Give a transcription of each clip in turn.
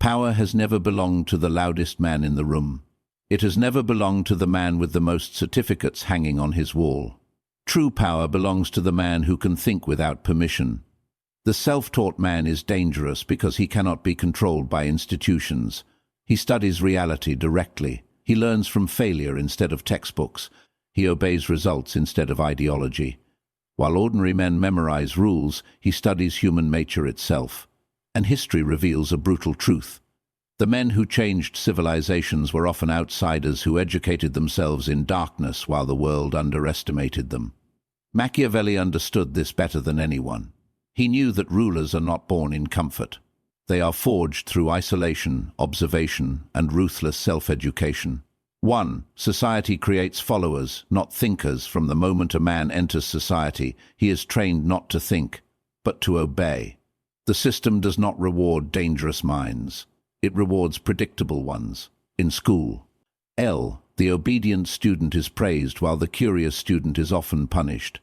Power has never belonged to the loudest man in the room. It has never belonged to the man with the most certificates hanging on his wall. True power belongs to the man who can think without permission. The self-taught man is dangerous because he cannot be controlled by institutions. He studies reality directly. He learns from failure instead of textbooks. He obeys results instead of ideology. While ordinary men memorize rules, he studies human nature itself. And history reveals a brutal truth. The men who changed civilizations were often outsiders who educated themselves in darkness while the world underestimated them. Machiavelli understood this better than anyone. He knew that rulers are not born in comfort. They are forged through isolation, observation, and ruthless self-education. 1. Society creates followers, not thinkers. From the moment a man enters society, he is trained not to think, but to obey. The system does not reward dangerous minds. It rewards predictable ones. In school, the obedient student is praised while the curious student is often punished.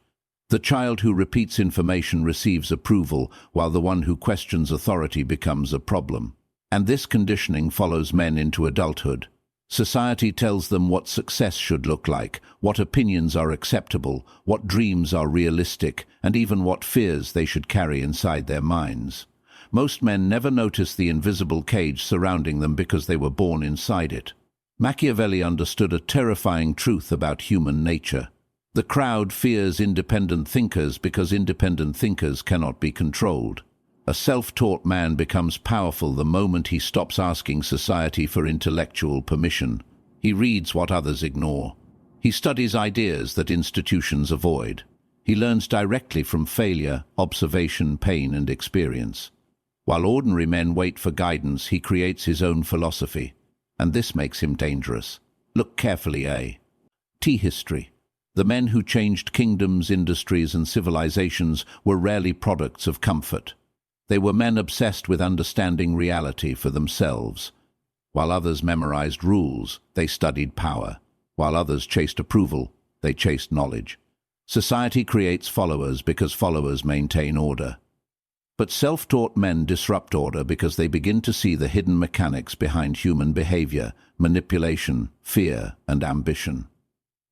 The child who repeats information receives approval, while the one who questions authority becomes a problem. And this conditioning follows men into adulthood. Society tells them what success should look like, what opinions are acceptable, what dreams are realistic, and even what fears they should carry inside their minds. Most men never notice the invisible cage surrounding them because they were born inside it. Machiavelli understood a terrifying truth about human nature. The crowd fears independent thinkers because independent thinkers cannot be controlled. A self-taught man becomes powerful the moment he stops asking society for intellectual permission. He reads what others ignore. He studies ideas that institutions avoid. He learns directly from failure, observation, pain, and experience. While ordinary men wait for guidance, he creates his own philosophy. And this makes him dangerous. Look carefully, History. The men who changed kingdoms, industries, and civilizations were rarely products of comfort. They were men obsessed with understanding reality for themselves. While others memorized rules, they studied power. While others chased approval, they chased knowledge. Society creates followers because followers maintain order. But self-taught men disrupt order because they begin to see the hidden mechanics behind human behavior, manipulation, fear, and ambition.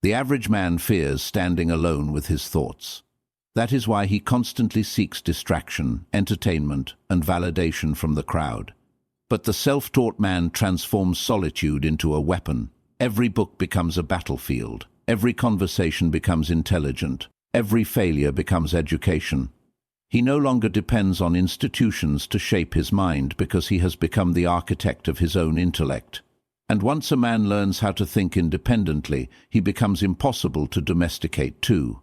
The average man fears standing alone with his thoughts. That is why he constantly seeks distraction, entertainment, and validation from the crowd. But the self-taught man transforms solitude into a weapon. Every book becomes a battlefield. Every conversation becomes intelligent. Every failure becomes education. He no longer depends on institutions to shape his mind because he has become the architect of his own intellect. And once a man learns how to think independently, he becomes impossible to domesticate too.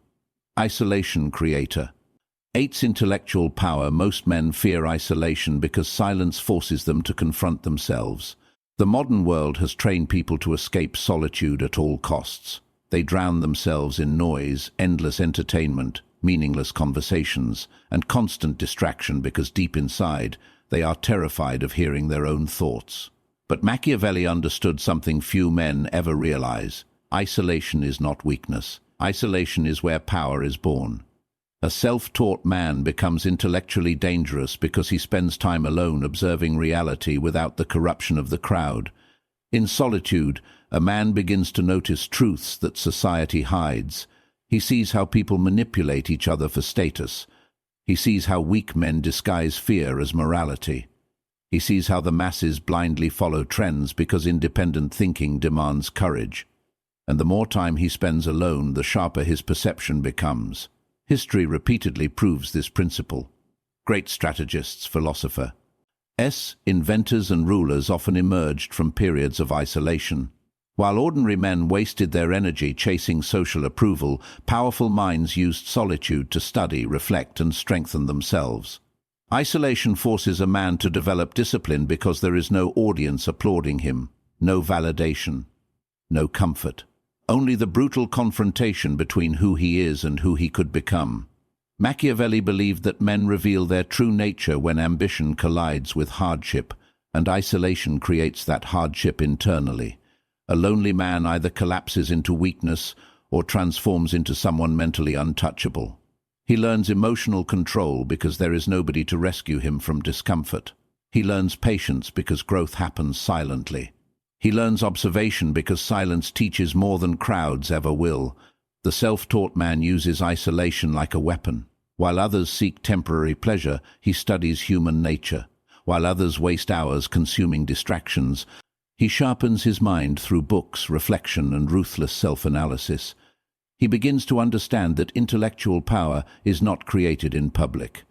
Isolation creator. 8's intellectual power. Most men fear isolation because silence forces them to confront themselves. The modern world has trained people to escape solitude at all costs. They drown themselves in noise, endless entertainment, meaningless conversations, and constant distraction because deep inside, they are terrified of hearing their own thoughts. But Machiavelli understood something few men ever realize. Isolation is not weakness. Isolation is where power is born. A self-taught man becomes intellectually dangerous because he spends time alone observing reality without the corruption of the crowd. In solitude, a man begins to notice truths that society hides. He sees how people manipulate each other for status. He sees how weak men disguise fear as morality. He sees how the masses blindly follow trends because independent thinking demands courage. And the more time he spends alone, the sharper his perception becomes. History repeatedly proves this principle. Great strategists, philosophers, inventors and rulers often emerged from periods of isolation. While ordinary men wasted their energy chasing social approval, powerful minds used solitude to study, reflect, and strengthen themselves. Isolation forces a man to develop discipline because there is no audience applauding him, no validation, no comfort. Only the brutal confrontation between who he is and who he could become. Machiavelli believed that men reveal their true nature when ambition collides with hardship, and isolation creates that hardship internally. A lonely man either collapses into weakness or transforms into someone mentally untouchable. He learns emotional control because there is nobody to rescue him from discomfort. He learns patience because growth happens silently. He learns observation because silence teaches more than crowds ever will. The self-taught man uses isolation like a weapon. While others seek temporary pleasure, he studies human nature. While others waste hours consuming distractions, he sharpens his mind through books, reflection, and ruthless self-analysis. He begins to understand that intellectual power is not created in public.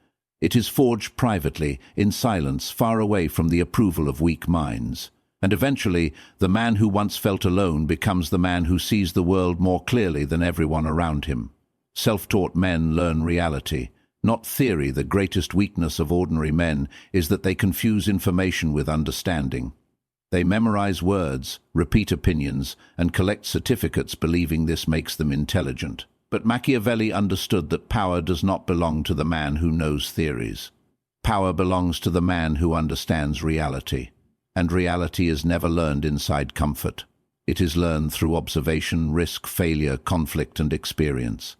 It is forged privately, in silence, far away from the approval of weak minds. And eventually, the man who once felt alone becomes the man who sees the world more clearly than everyone around him. Self-taught men learn reality, not theory. The greatest weakness of ordinary men is that they confuse information with understanding. They memorize words, repeat opinions, and collect certificates believing this makes them intelligent. But Machiavelli understood that power does not belong to the man who knows theories. Power belongs to the man who understands reality. And reality is never learned inside comfort. It is learned through observation, risk, failure, conflict, and experience.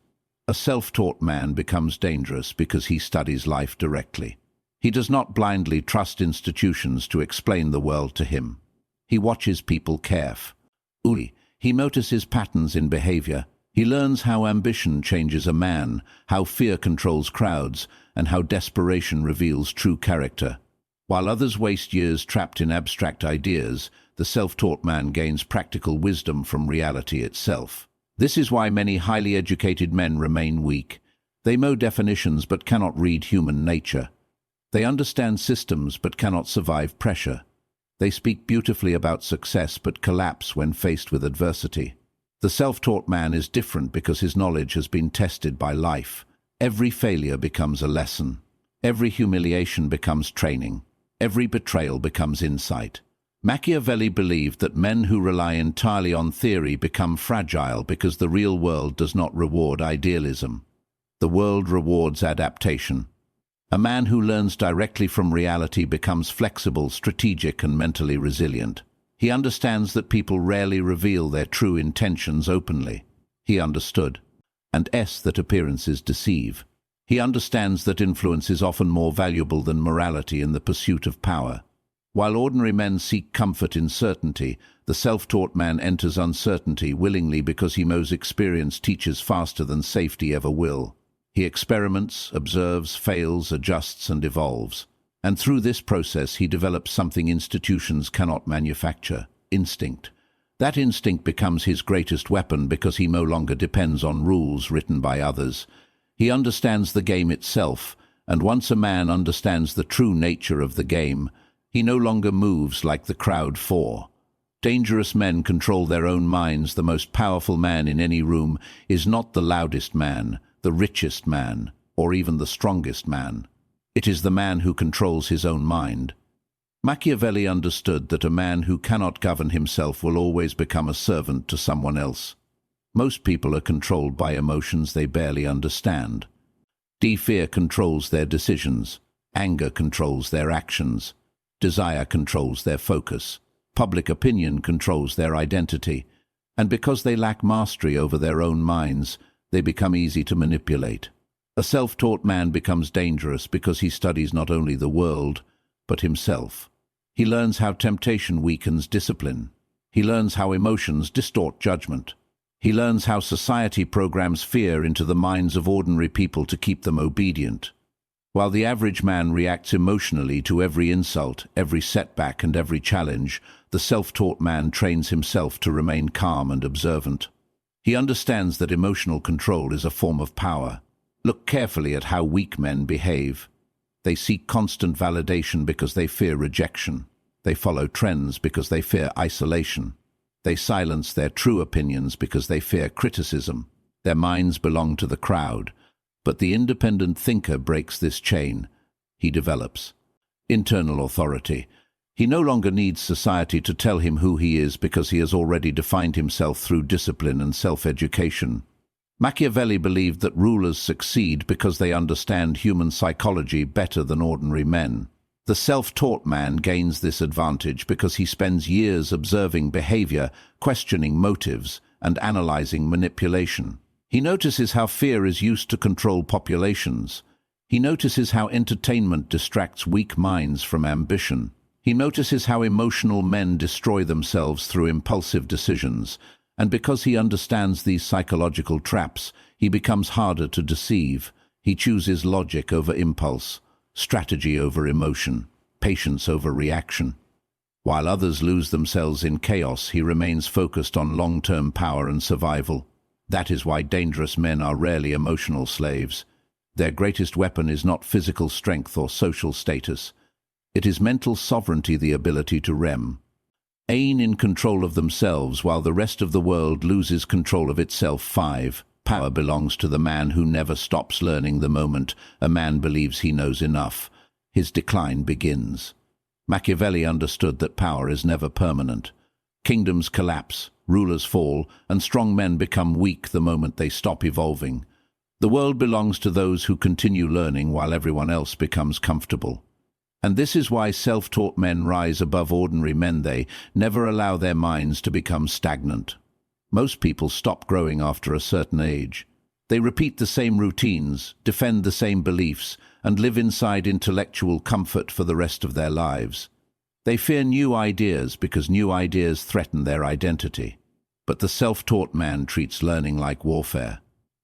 A self-taught man becomes dangerous because he studies life directly. He does not blindly trust institutions to explain the world to him. He watches people carefully. He notices patterns in behavior. He learns how ambition changes a man, how fear controls crowds, and how desperation reveals true character. While others waste years trapped in abstract ideas, the self-taught man gains practical wisdom from reality itself. This is why many highly educated men remain weak. They know definitions but cannot read human nature. They understand systems but cannot survive pressure. They speak beautifully about success but collapse when faced with adversity. The self-taught man is different because his knowledge has been tested by life. Every failure becomes a lesson. Every humiliation becomes training. Every betrayal becomes insight. Machiavelli believed that men who rely entirely on theory become fragile because the real world does not reward idealism. The world rewards adaptation. A man who learns directly from reality becomes flexible, strategic, and mentally resilient. He understands that people rarely reveal their true intentions openly. He understood. And that appearances deceive. He understands that influence is often more valuable than morality in the pursuit of power. While ordinary men seek comfort in certainty, the self-taught man enters uncertainty willingly because he knows experience teaches faster than safety ever will. He experiments, observes, fails, adjusts, and evolves. And through this process he develops something institutions cannot manufacture: instinct. That instinct becomes his greatest weapon because he no longer depends on rules written by others. He understands the game itself, and once a man understands the true nature of the game, he no longer moves like the crowd for. Dangerous men control their own minds. The most powerful man in any room is not the loudest man, the richest man, or even the strongest man. It is the man who controls his own mind. Machiavelli understood that a man who cannot govern himself will always become a servant to someone else. Most people are controlled by emotions they barely understand. Fear controls their decisions. Anger controls their actions. Desire controls their focus. Public opinion controls their identity. And because they lack mastery over their own minds, they become easy to manipulate. A self-taught man becomes dangerous because he studies not only the world, but himself. He learns how temptation weakens discipline. He learns how emotions distort judgment. He learns how society programs fear into the minds of ordinary people to keep them obedient. While the average man reacts emotionally to every insult, every setback, and every challenge, the self-taught man trains himself to remain calm and observant. He understands that emotional control is a form of power. Look carefully at how weak men behave. They seek constant validation because they fear rejection. They follow trends because they fear isolation. They silence their true opinions because they fear criticism. Their minds belong to the crowd. But the independent thinker breaks this chain. He develops internal authority. He no longer needs society to tell him who he is because he has already defined himself through discipline and self-education. Machiavelli believed that rulers succeed because they understand human psychology better than ordinary men. The self-taught man gains this advantage because he spends years observing behavior, questioning motives, and analyzing manipulation. He notices how fear is used to control populations. He notices how entertainment distracts weak minds from ambition. He notices how emotional men destroy themselves through impulsive decisions, and because he understands these psychological traps, he becomes harder to deceive. He chooses logic over impulse, strategy over emotion, patience over reaction. While others lose themselves in chaos, he remains focused on long-term power and survival. That is why dangerous men are rarely emotional slaves. Their greatest weapon is not physical strength or social status. It is mental sovereignty, the ability to reign in control of themselves while the rest of the world loses control of itself. 5. Power belongs to the man who never stops learning. The moment a man believes he knows enough, his decline begins. Machiavelli understood that power is never permanent. Kingdoms collapse, rulers fall, and strong men become weak the moment they stop evolving. The world belongs to those who continue learning while everyone else becomes comfortable. And this is why self-taught men rise above ordinary men. They never allow their minds to become stagnant. Most people stop growing after a certain age. They repeat the same routines, defend the same beliefs, and live inside intellectual comfort for the rest of their lives. They fear new ideas because new ideas threaten their identity. But the self-taught man treats learning like warfare.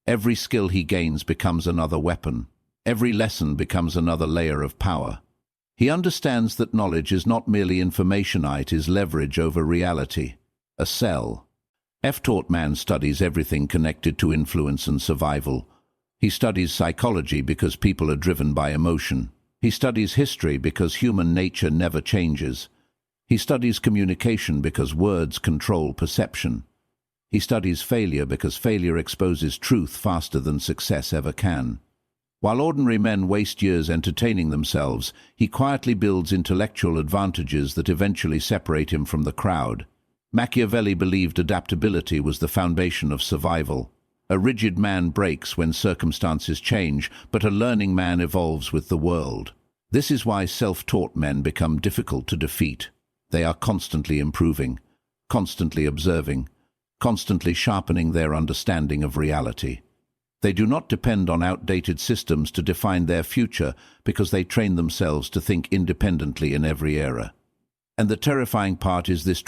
Every skill he gains becomes another weapon. Every lesson becomes another layer of power. He understands that knowledge is not merely information, it is leverage over reality. A cell. F-taught man studies everything connected to influence and survival. He studies psychology because people are driven by emotion. He studies history because human nature never changes. He studies communication because words control perception. He studies failure because failure exposes truth faster than success ever can. While ordinary men waste years entertaining themselves, he quietly builds intellectual advantages that eventually separate him from the crowd. Machiavelli believed adaptability was the foundation of survival. A rigid man breaks when circumstances change, but a learning man evolves with the world. This is why self-taught men become difficult to defeat. They are constantly improving, constantly observing, constantly sharpening their understanding of reality. They do not depend on outdated systems to define their future because they train themselves to think independently in every era. And the terrifying part is this